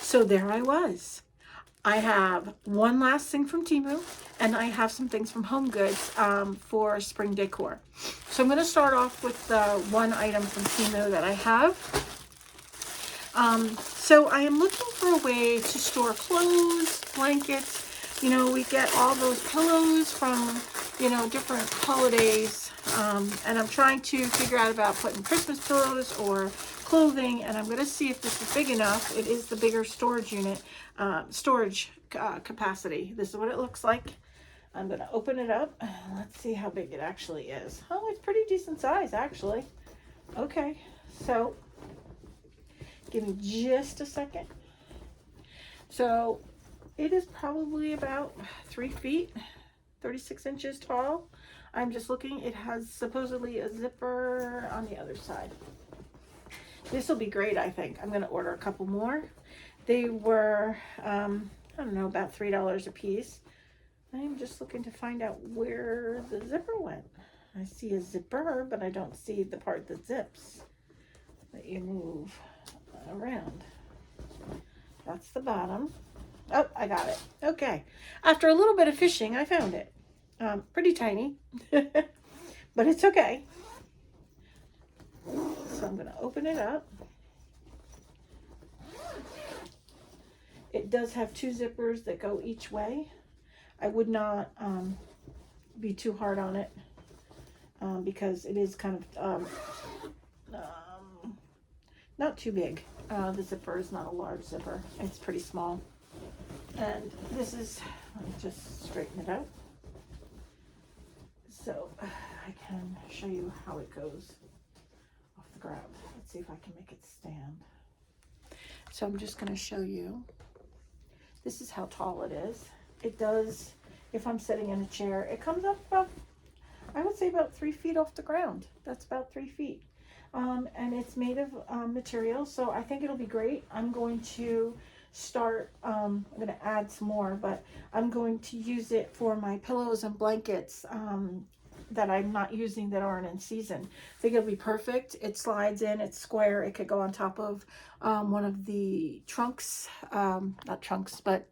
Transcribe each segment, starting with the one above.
So there I was. I have one last thing from Temu, and I have some things from Home Goods for spring decor. So I'm going to start off with the one item from Temu that I have. So I am looking for a way to store clothes, blankets. You know, we get all those pillows from, you know, different holidays. And I'm trying to figure out about putting Christmas pillows or clothing. And I'm going to see if this is big enough. It is the bigger storage unit, capacity. This is what it looks like. I'm going to open it up. Let's see how big it actually is. Oh, it's pretty decent size, actually. Okay, so give me just a second. So it is probably about 3 feet, 36 inches tall. I'm just looking. It has supposedly a zipper on the other side. This will be great, I think. I'm going to order a couple more. They were, I don't know, about $3 a piece. I'm just looking to find out where the zipper went. I see a zipper, but I don't see the part that zips that you move around. That's the bottom. Oh, I got it. Okay. After a little bit of fishing, I found it. Pretty tiny, but it's okay. So I'm going to open it up. It does have 2 zippers that go each way. I would not be too hard on it because it is kind of not too big. The zipper is not a large zipper. It's pretty small. And this is, let me just straighten it out. So I can show you how it goes off the grab. Let's see if I can make it stand. So I'm just going to show you. This is how tall it is. It does, if I'm sitting in a chair, it comes up about, I would say about 3 feet off the ground. That's about 3 feet. And it's made of material, so I think it'll be great. I'm going to start, I'm going to add some more, but I'm going to use it for my pillows and blankets that I'm not using that aren't in season. I think it'll be perfect. It slides in, it's square. It could go on top of one of the trunks, not trunks, but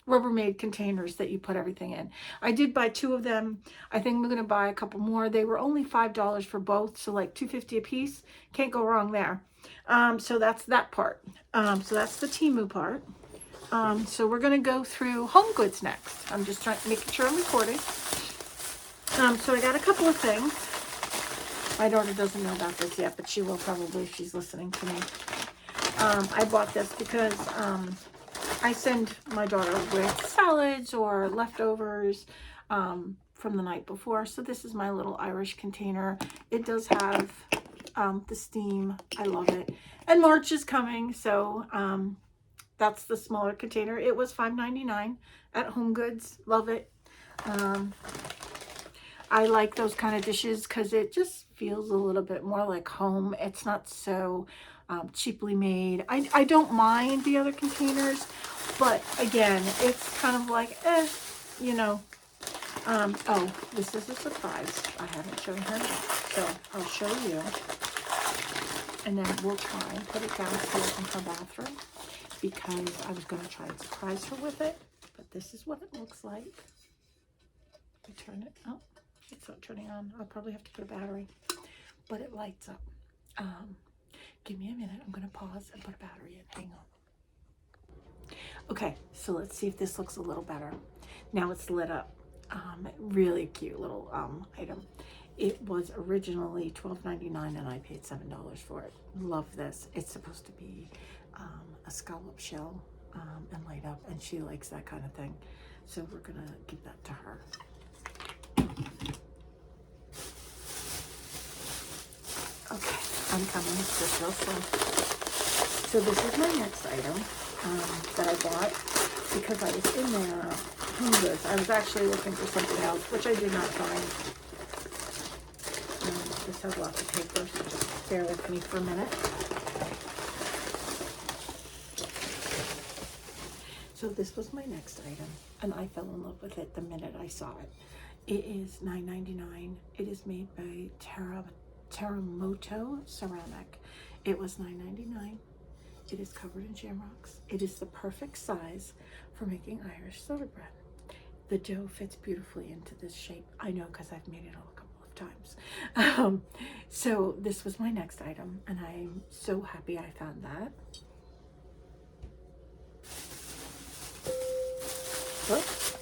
Rubbermaid containers that you put everything in. I did buy 2 of them. I think I'm going to buy a couple more. They were only $5 for both, so like $2.50 a piece. Can't go wrong there. So that's that part. So that's the Temu part. So we're going to go through Home Goods next. I'm just making sure I'm recording. So I got a couple of things. My daughter doesn't know about this yet, but she will probably if she's listening to me. I bought this because I send my daughter with salads or leftovers from the night before. So this is my little Irish container. It does have the steam. I love it. And March is coming, so that's the smaller container. It was $5.99 at Home Goods. Love it. I like those kind of dishes because it just feels a little bit more like home. It's not so cheaply made. I don't mind the other containers, but again, it's kind of like, you know. Oh, this is a surprise. I haven't shown her yet, so I'll show you. And then we'll try and put it downstairs in her bathroom because I was going to try and surprise her with it. But this is what it looks like. I turn it up. It's not turning on. I'll probably have to put a battery, but it lights up. Give me a minute. I'm going to pause and put a battery in. Hang on. Okay, so let's see if this looks a little better. Now it's lit up. Really cute little item. It was originally $12.99 and I paid $7 for it. Love this. It's supposed to be a scallop shell and light up, and she likes that kind of thing. So we're going to give that to her. Okay, I'm coming. It's just real slow. So this is my next item that I bought because I was in there. Home Goods. I was actually looking for something else, which I did not find. This has lots of paper, so just bear with me for a minute. So this was my next item, and I fell in love with it the minute I saw it. It is $9.99. It is made by Teramoto Ceramic. It was $9.99. It is covered in shamrocks. It is the perfect size for making Irish soda bread. The dough fits beautifully into this shape. I know because I've made it all a couple of times. So this was my next item, and I'm so happy I found that. Whoops.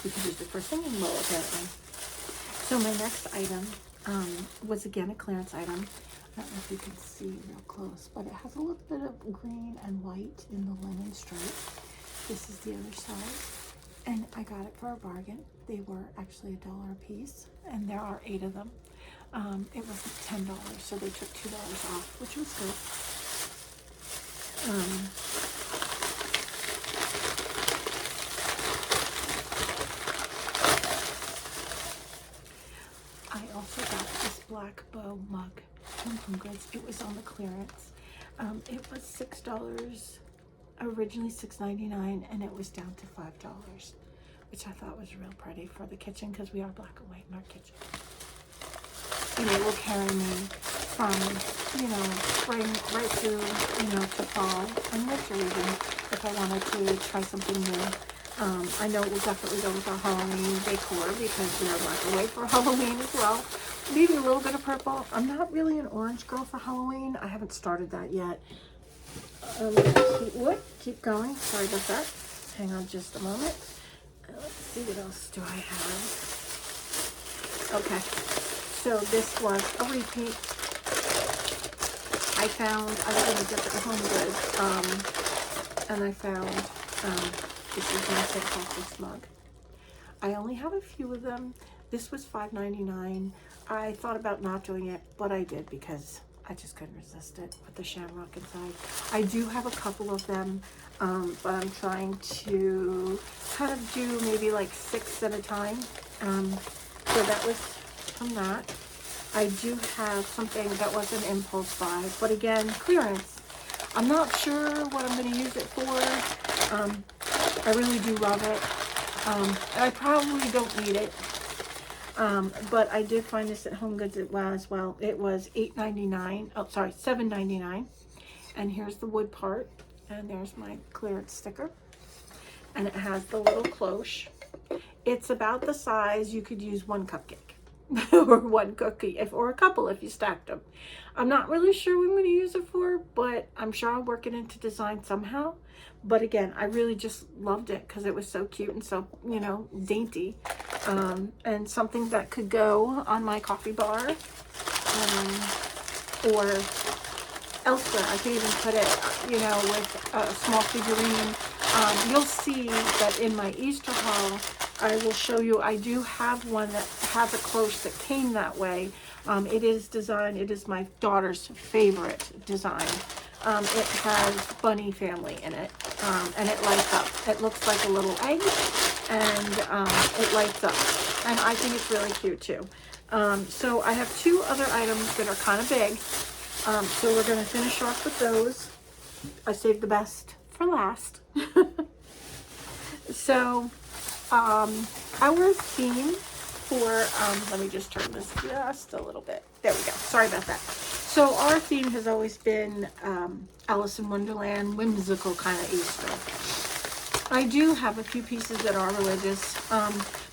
You can use the first thing in the bowl, apparently. So my next item was again a clearance item. I don't know if you can see real close, but it has a little bit of green and white in the linen stripe. This is the other side, and I got it for a bargain. They were actually $1 a piece, and there are 8 of them. It was $10, so they took $2 off, which was good. I also got this black bow mug from Home Goods. It was on the clearance. It was $6, originally $6.99, and it was down to $5, which I thought was real pretty for the kitchen because we are black and white in our kitchen. And it will carry me from, you know, spring right through, you know, to fall and winter even, if I wanted to try something new. I know it will definitely go with our Halloween decor because we are black and white for Halloween as well. Maybe a little bit of purple. I'm not really an orange girl for Halloween. I haven't started that yet. Keep going. Sorry about that. Hang on just a moment. Let's see, what else do I have? Okay, so this was a repeat. I was going to get it at Home Goods, and I found this is my St. Patrick's mug. I only have a few of them. This was $5.99. I thought about not doing it, but I did because I just couldn't resist it with the shamrock inside. I do have a couple of them, but I'm trying to kind of do maybe like 6 at a time. So that was from that. I do have something that was an impulse buy, but again, clearance. I'm not sure what I'm going to use it for. I really do love it. I probably don't need it. But I did find this at Home Goods as well. It was $8.99. Oh, sorry, $7.99. And here's the wood part. And there's my clearance sticker. And it has the little cloche. It's about the size you could use 1 cupcake. Or 1 cookie, or a couple if you stacked them. I'm not really sure what I'm going to use it for, but I'm sure I'll work it into design somehow. But again, I really just loved it because it was so cute and so, you know, dainty. And something that could go on my coffee bar or elsewhere. I could even put it, you know, with a small figurine. You'll see that in my Easter haul, I will show you, I do have one that has a cloche that came that way. It is designed, it is my daughter's favorite design. It has bunny family in it, and it lights up. It looks like a little egg, and it lights up. And I think it's really cute too. So I have 2 other items that are kind of big. So we're going to finish off with those. I saved the best for last. So our theme for, let me just turn this just a little bit. There we go. Sorry about that. So our theme has always been Alice in Wonderland, whimsical kind of Easter. I do have a few pieces that are religious,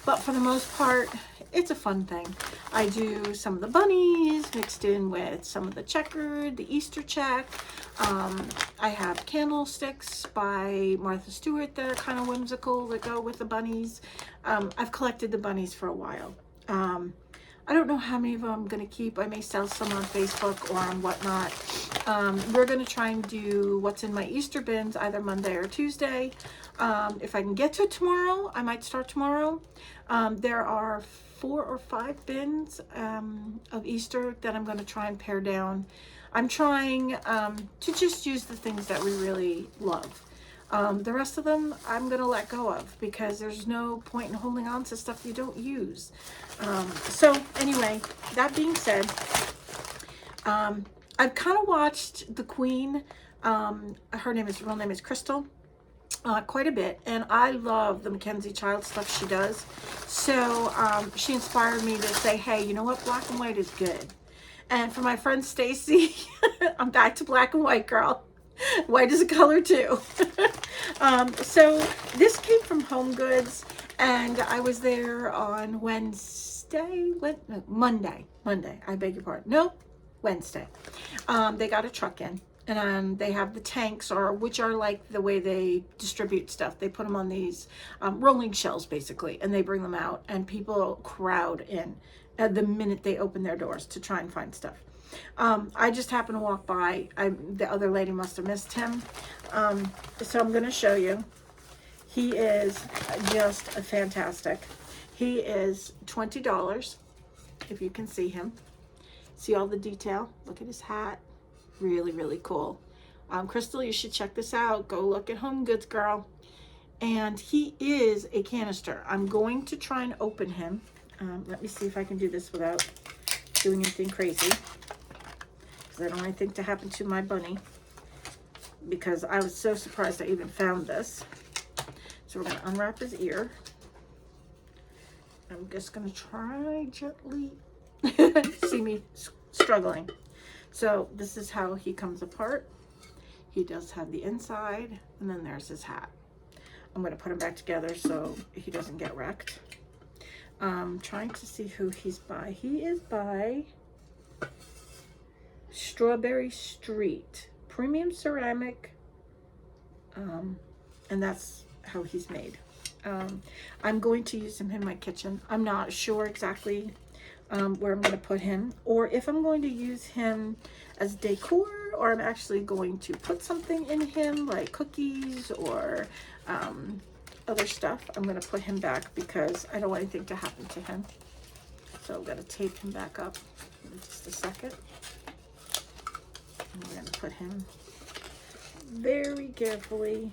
but for the most part, it's a fun thing. I do some of the bunnies mixed in with some of the checkered, the Easter check. I have candlesticks by Martha Stewart that are kind of whimsical that go with the bunnies. I've collected the bunnies for a while. I don't know how many of them I'm going to keep. I may sell some on Facebook or on whatnot. We're going to try and do what's in my Easter bins either Monday or Tuesday. If I can get to it tomorrow, I might start tomorrow. There are 4 or 5 bins of Easter that I'm going to try and pare down. I'm trying to just use the things that we really love. The rest of them I'm going to let go of because there's no point in holding on to stuff you don't use. So anyway, that being said, I've kind of watched the Queen. Her real name is Crystal. Quite a bit, and I love the Mackenzie Child stuff she does. So she inspired me to say, hey, you know what, black and white is good. And for my friend Stacy, I'm back to black and white, girl. White is a color too. So this came from Home Goods, and I was there on Monday, I beg your pardon. Nope, Wednesday. They got a truck in, and they have the tanks, which are like the way they distribute stuff. They put them on these rolling shelves basically, and they bring them out, and people crowd in at the minute they open their doors to try and find stuff. I just happened to walk by. The other lady must have missed him. So I'm going to show you. He is just fantastic. He is $20, if you can see him. See all the detail? Look at his hat. Really, really cool. Crystal, you should check this out. Go look at Home Goods, girl. And he is a canister. I'm going to try and open him. Let me see if I can do this without doing anything crazy. Because I don't want anything to happen to my bunny. Because I was so surprised I even found this. So we're going to unwrap his ear. I'm just going to try gently. See me struggling. So this is how he comes apart. He does have the inside, and then there's his hat. I'm going to put him back together so he doesn't get wrecked. Trying to see who he's by. He is by Strawberry Street. Premium ceramic. And that's how he's made. I'm going to use him in my kitchen. I'm not sure exactly where I'm going to put him, or if I'm going to use him as decor, or I'm actually going to put something in him like cookies or other stuff. I'm going to put him back because I don't want anything to happen to him. So I'm going to tape him back up in just a second. And we're going to put him very carefully.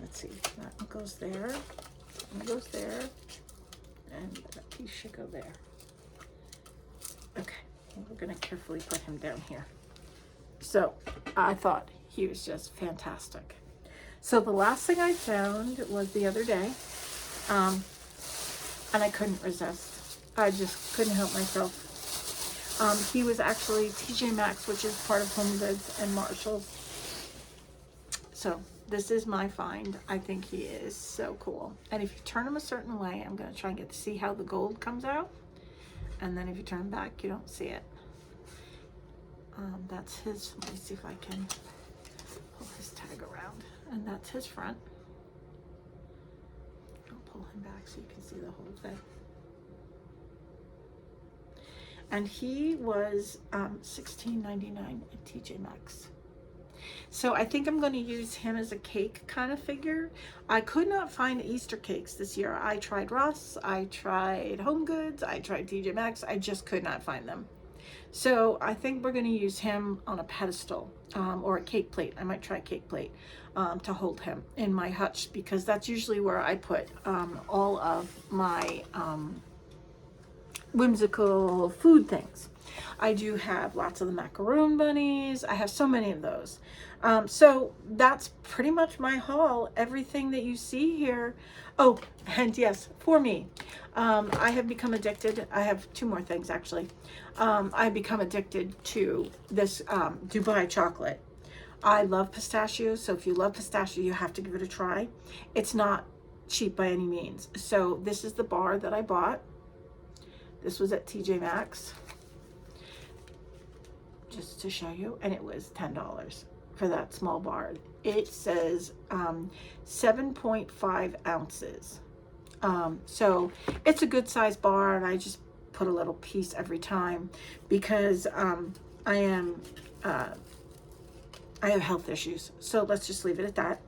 Let's see, that one goes there, that one goes there, and that piece should go there. Okay, well, we're going to carefully put him down here. So I thought he was just fantastic. So the last thing I found was the other day, and I couldn't resist. I just couldn't help myself. He was actually TJ Maxx, which is part of Home Goods and Marshalls. So this is my find. I think he is so cool. And if you turn him a certain way, I'm going to try and get to see how the gold comes out. And then if you turn back, you don't see it. That's his. Let me see if I can pull his tag around. And that's his front. I'll pull him back so you can see the whole thing. And he was $16.99 at TJ Maxx. So I think I'm going to use him as a cake kind of figure. I could not find Easter cakes this year. I tried Ross, I tried Home Goods, I tried TJ Maxx. I just could not find them. So I think we're going to use him on a pedestal or a cake plate. I might try a cake plate to hold him in my hutch, because that's usually where I put all of my whimsical food things. I do have lots of the macaroon bunnies. I have so many of those. So that's pretty much my haul. Everything that you see here. Oh, and yes, for me, I have become addicted. I have two more things actually. I've become addicted to this Dubai chocolate. I love pistachios, so if you love pistachio, you have to give it a try. It's not cheap by any means. So this is the bar that I bought. This was at TJ Maxx, just to show you, and it was $10 for that small bar. It says 7.5 ounces. So it's a good size bar, and I just put a little piece every time because I have health issues. So let's just leave it at that.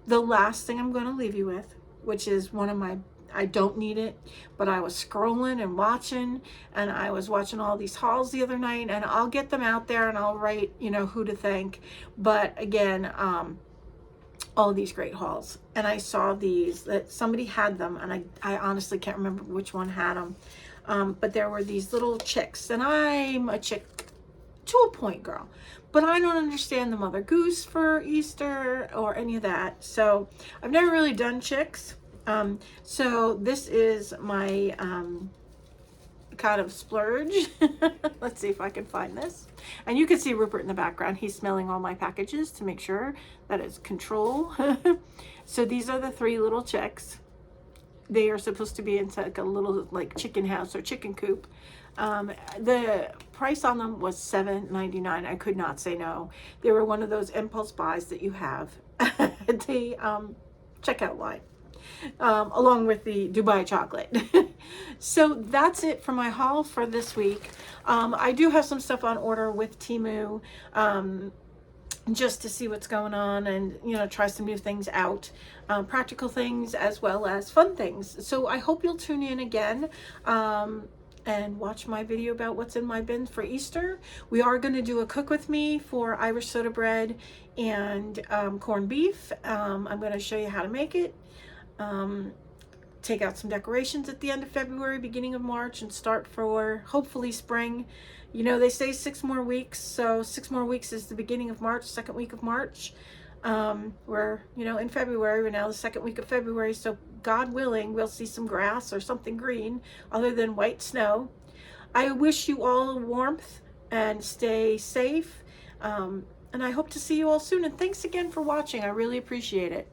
The last thing I'm going to leave you with, which is one of my, I don't need it, but I was scrolling and watching, and I was watching all these hauls the other night, and I'll get them out there and I'll write, you know, who to thank. But again, all these great hauls, and I saw these that somebody had them, and I honestly can't remember which one had them. But there were these little chicks, and I'm a chick to a point, girl, but I don't understand the Mother Goose for Easter or any of that. So I've never really done chicks. So this is my kind of splurge. Let's see if I can find this. And you can see Rupert in the background. He's smelling all my packages to make sure that it's control. So these are the 3 little chicks. They are supposed to be inside like a little like chicken house or chicken coop. The price on them was $7.99. I could not say no. They were one of those impulse buys that you have at the checkout line, along with the Dubai chocolate. So that's it for my haul for this week. I do have some stuff on order with Temu, just to see what's going on and, you know, try some new things out, practical things as well as fun things. So I hope you'll tune in again and watch my video about what's in my bin for Easter. We are going to do a cook with me for Irish soda bread and corned beef. I'm going to show you how to make it. Take out some decorations at the end of February, beginning of March, and start for hopefully spring. You know, they say 6 more weeks, so 6 more weeks is the beginning of March, 2nd week of March. We're, you know, in February. We're now the 2nd week of February, so God willing, we'll see some grass or something green other than white snow. I wish you all warmth and stay safe, and I hope to see you all soon. And thanks again for watching. I really appreciate it.